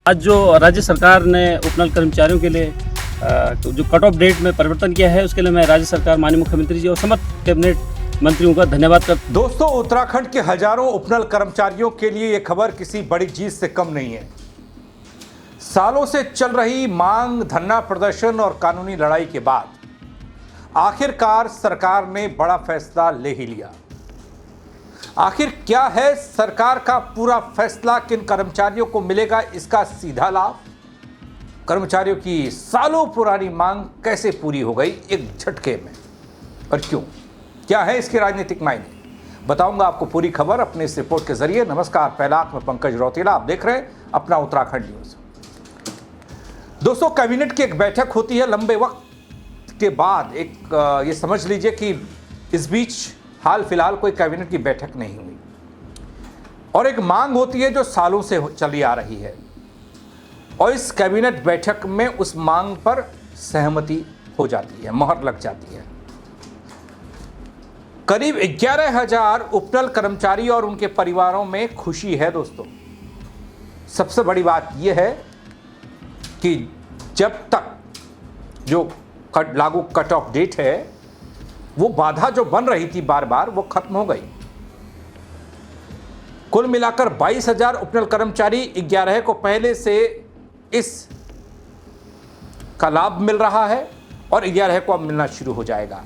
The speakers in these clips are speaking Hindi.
आज जो राज्य सरकार ने उपनल कर्मचारियों के लिए जो कट ऑफ डेट में परिवर्तन किया है, उसके लिए मैं राज्य सरकार, माननीय मुख्यमंत्री जी और समस्त कैबिनेट मंत्रियों का धन्यवाद करता हूं। दोस्तों, उत्तराखंड के हजारों उपनल कर्मचारियों के लिए यह खबर किसी बड़ी जीत से कम नहीं है। सालों से चल रही मांग, धरना प्रदर्शन और कानूनी लड़ाई के बाद आखिरकार सरकार ने बड़ा फैसला ले ही लिया। आखिर क्या है सरकार का पूरा फैसला? किन कर्मचारियों को मिलेगा इसका सीधा लाभ? कर्मचारियों की सालों पुरानी मांग कैसे पूरी हो गई एक झटके में, और क्यों? क्या है इसके राजनीतिक मायने? बताऊंगा आपको पूरी खबर अपने इस रिपोर्ट के जरिए। नमस्कार, पहला आंख में पंकज रौतेला, आप देख रहे हैं अपना उत्तराखंड न्यूज। दोस्तों, कैबिनेट की एक बैठक होती है लंबे वक्त के बाद। ये समझ लीजिए कि इस बीच हाल फिलहाल कोई कैबिनेट की बैठक नहीं हुई, और एक मांग होती है जो सालों से चली आ रही है, और इस कैबिनेट बैठक में उस मांग पर सहमति हो जाती है, मोहर लग जाती है। करीब 11,000 उपनल कर्मचारी और उनके परिवारों में खुशी है। दोस्तों, सबसे बड़ी बात यह है कि जब तक जो लागू कट ऑफ डेट है, वो बाधा जो बन रही थी बार बार, वो खत्म हो गई। कुल मिलाकर 22,000 उपनल कर्मचारी 11 को पहले से इस का लाभ मिल रहा है, और 11 को अब मिलना शुरू हो जाएगा,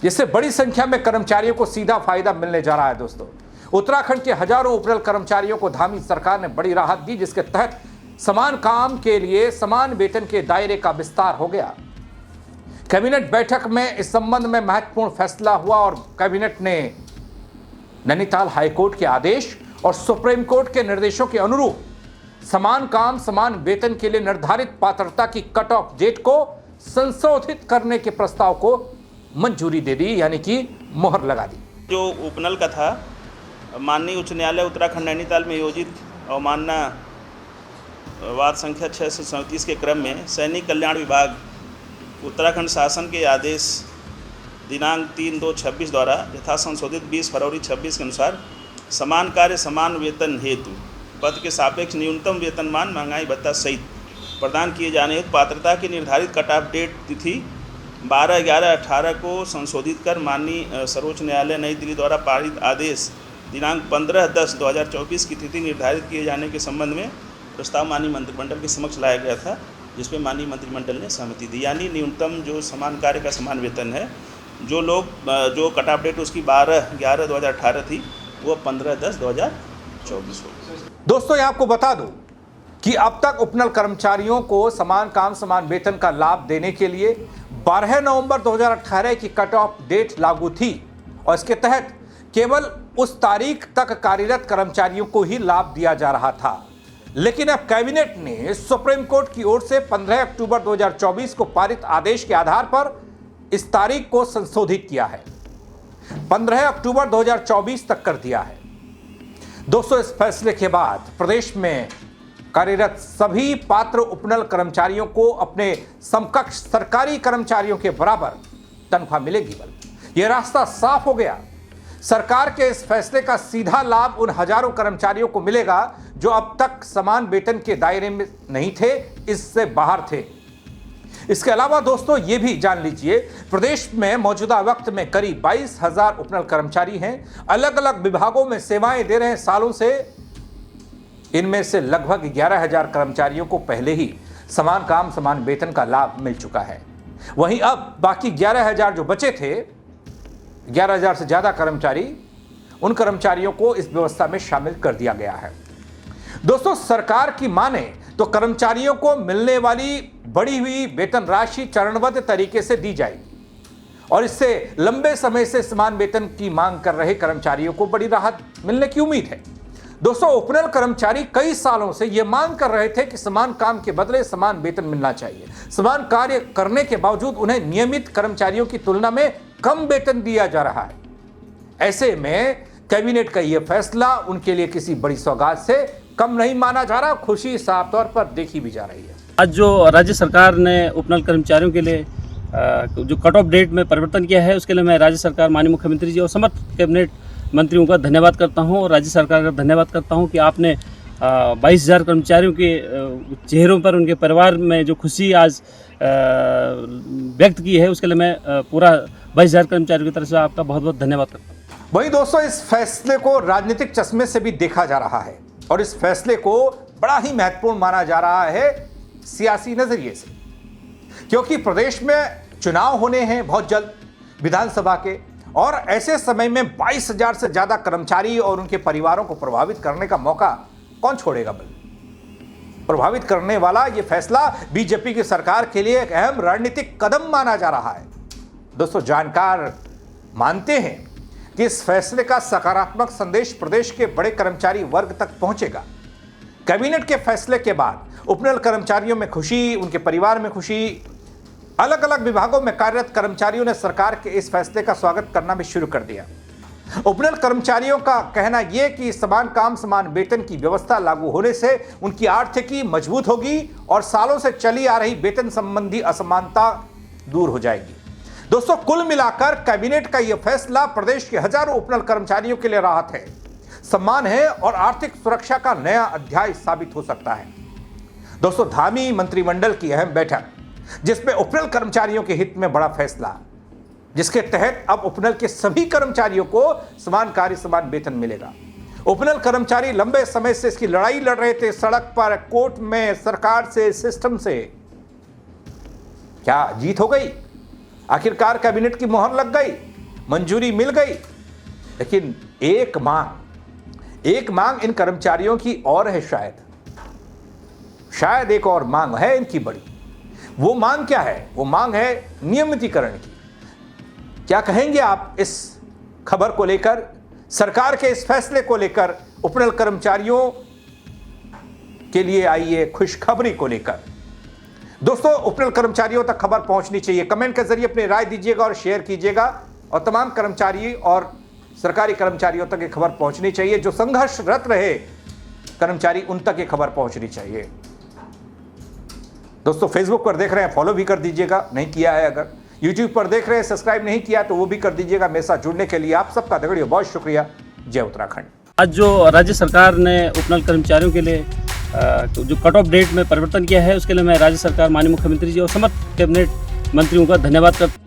जिससे बड़ी संख्या में कर्मचारियों को सीधा फायदा मिलने जा रहा है। दोस्तों, उत्तराखंड के हजारों उपनल कर्मचारियों को धामी सरकार ने बड़ी राहत दी, जिसके तहत समान काम के लिए समान वेतन के दायरे का विस्तार हो गया। कैबिनेट बैठक में इस संबंध में महत्वपूर्ण फैसला हुआ, और कैबिनेट ने नैनीताल हाईकोर्ट के आदेश और सुप्रीम कोर्ट के निर्देशों के अनुरूप समान काम समान वेतन के लिए निर्धारित पात्रता की कट ऑफ डेट को संशोधित करने के प्रस्ताव को मंजूरी दे दी, यानी कि मोहर लगा दी। जो उपनल का था, माननीय उच्च न्यायालय उत्तराखंड नैनीताल में आयोजित अवमानना वाद संख्या 637 के क्रम में सैनिक कल्याण विभाग उत्तराखंड शासन के आदेश दिनांक 3/2/26 द्वारा यथा संशोधित 20 फरवरी 26 के अनुसार समान कार्य समान वेतन हेतु पद के सापेक्ष न्यूनतम वेतनमान महंगाई भत्ता सहित प्रदान किए जाने हेतु पात्रता की निर्धारित कट ऑफ डेट तिथि 12/11/18 को संशोधित कर माननीय सर्वोच्च न्यायालय नई दिल्ली द्वारा पारित आदेश दिनांक 15/10/2024 की तिथि निर्धारित किए जाने के संबंध में प्रस्ताव माननीय मंत्रिमंडल के समक्ष लाया गया था, जिसमें माननीय मंत्रिमंडल ने सहमति दी। यानी न्यूनतम जो समान कार्य का समान वेतन है, जो कट ऑफ डेट उसकी 12/11/2018 थी, वो 15/10/2024 हो। दोस्तों, ये आपको बता दूं कि अब तक उपनल कर्मचारियों को समान काम समान वेतन का लाभ देने के लिए 12 नवंबर 2018 की कट ऑफ डेट लागू थी, और इसके तहत केवल उस तारीख तक कार्यरत कर्मचारियों को ही लाभ दिया जा रहा था। लेकिन अब कैबिनेट ने सुप्रीम कोर्ट की ओर से 15 अक्टूबर 2024 को पारित आदेश के आधार पर इस तारीख को संशोधित किया है, 15 अक्टूबर 2024 तक कर दिया है। दोस्तों, इस फैसले के बाद प्रदेश में कार्यरत सभी पात्र उपनल कर्मचारियों को अपने समकक्ष सरकारी कर्मचारियों के बराबर तनख्वाह मिलेगी। यह रास्ता साफ हो गया। सरकार के इस फैसले का सीधा लाभ उन हजारों कर्मचारियों को मिलेगा जो अब तक समान वेतन के दायरे में नहीं थे, इससे बाहर थे। इसके अलावा दोस्तों, ये भी जान लीजिए, प्रदेश में मौजूदा वक्त में करीब 22,000 उपनल कर्मचारी हैं, अलग अलग विभागों में सेवाएं दे रहे हैं सालों से। इनमें से लगभग 11,000 कर्मचारियों को पहले ही समान काम समान वेतन का लाभ मिल चुका है। वहीं अब बाकी 11,000 जो बचे थे, 11,000 से ज्यादा कर्मचारी, उन कर्मचारियों को इस व्यवस्था में शामिल कर दिया गया है। दोस्तों, सरकार की माने तो कर्मचारियों को मिलने वाली बढ़ी हुई वेतन राशि चरणबद्ध तरीके से दी जाएगी, और इससे लंबे समय से समान वेतन की मांग कर रहे कर्मचारियों को बड़ी राहत मिलने की उम्मीद है। दोस्तों, उपनल कर्मचारी कई सालों से यह मांग कर रहे थे कि समान काम के बदले समान वेतन मिलना चाहिए। समान कार्य करने के बावजूद उन्हें नियमित कर्मचारियों की तुलना में कम वेतन दिया जा रहा है। ऐसे में कैबिनेट का यह फैसला उनके लिए किसी बड़ी सौगात से कम नहीं माना जा रहा। खुशी साफ तौर पर देखी भी जा रही है। आज जो राज्य सरकार ने उपनल कर्मचारियों के लिए जो कट ऑफ डेट में परिवर्तन किया है, उसके लिए मैं राज्य सरकार, माननीय मुख्यमंत्री जी और समस्त कैबिनेट मंत्रियों का धन्यवाद करता हूं, और राज्य सरकार का धन्यवाद करता हूं कि आपने 22,000 कर्मचारियों के चेहरों पर, उनके परिवार में जो खुशी आज व्यक्त की है, उसके लिए मैं पूरा 22,000 कर्मचारियों की तरफ से आपका बहुत बहुत धन्यवाद करता हूँ। वहीं दोस्तों, इस फैसले को राजनीतिक चश्मे से भी देखा जा रहा है और इस फैसले को बड़ा ही महत्वपूर्ण माना जा रहा है सियासी नजरिए से, क्योंकि प्रदेश में चुनाव होने हैं बहुत जल्द विधानसभा के, और ऐसे समय में 22,000 से ज्यादा कर्मचारी और उनके परिवारों को प्रभावित करने का मौका कौन छोड़ेगा। प्रभावित करने वाला यह फैसला बीजेपी की सरकार के लिए एक अहम रणनीतिक कदम माना जा रहा है। दोस्तों, जानकार मानते हैं कि इस फैसले का सकारात्मक संदेश प्रदेश के बड़े कर्मचारी वर्ग तक पहुंचेगा। कैबिनेट के फैसले के बाद उपनल कर्मचारियों में खुशी, उनके परिवार में खुशी, अलग अलग विभागों में कार्यरत कर्मचारियों ने सरकार के इस फैसले का स्वागत करना भी शुरू कर दिया। उपनल कर्मचारियों का कहना यह कि समान काम समान वेतन की व्यवस्था लागू होने से उनकी आर्थिकी मजबूत होगी और सालों से चली आ रही वेतन संबंधी असमानता दूर हो जाएगी। दोस्तों, कुल मिलाकर कैबिनेट का यह फैसला प्रदेश के हजारों उपनल कर्मचारियों के लिए राहत है, सम्मान है और आर्थिक सुरक्षा का नया अध्याय साबित हो सकता है। दोस्तों, धामी मंत्रिमंडल की अहम बैठक, जिसमें उपनल कर्मचारियों के हित में बड़ा फैसला, जिसके तहत अब उपनल के सभी कर्मचारियों को समान कार्य समान वेतन मिलेगा। उपनल कर्मचारी लंबे समय से इसकी लड़ाई लड़ रहे थे, सड़क पर, कोर्ट में, सरकार से, सिस्टम से। क्या जीत हो गई? आखिरकार कैबिनेट की मोहर लग गई, मंजूरी मिल गई। लेकिन एक मांग इन कर्मचारियों की और है, शायद एक और मांग है इनकी बड़ी। वो मांग क्या है? वो मांग है नियमितीकरण की। क्या कहेंगे आप इस खबर को लेकर, सरकार के इस फैसले को लेकर, उपनल कर्मचारियों के लिए आई है खुशखबरी को लेकर? दोस्तों, उपनल कर्मचारियों तक खबर पहुंचनी चाहिए। कमेंट के जरिए अपनी राय दीजिएगा और शेयर कीजिएगा, और तमाम कर्मचारी और सरकारी कर्मचारियों तक ये खबर पहुंचनी चाहिए। जो संघर्षरत रहे कर्मचारी, उन तक ये खबर पहुंचनी चाहिए। दोस्तों, फेसबुक पर देख रहे हैं, फॉलो भी कर दीजिएगा, नहीं किया है अगर। यूट्यूब पर देख रहे हैं, सब्सक्राइब नहीं किया तो वो भी कर दीजिएगा। मेरे साथ जुड़ने के लिए आप सबका दगड़ियों बहुत शुक्रिया। जय उत्तराखंड। आज जो राज्य सरकार ने उपनल कर्मचारियों के लिए जो कट ऑफ डेट में परिवर्तन किया है, उसके लिए मैं राज्य सरकार, माननीय मुख्यमंत्री जी और समस्त कैबिनेट मंत्रियों का धन्यवाद करता हूँ।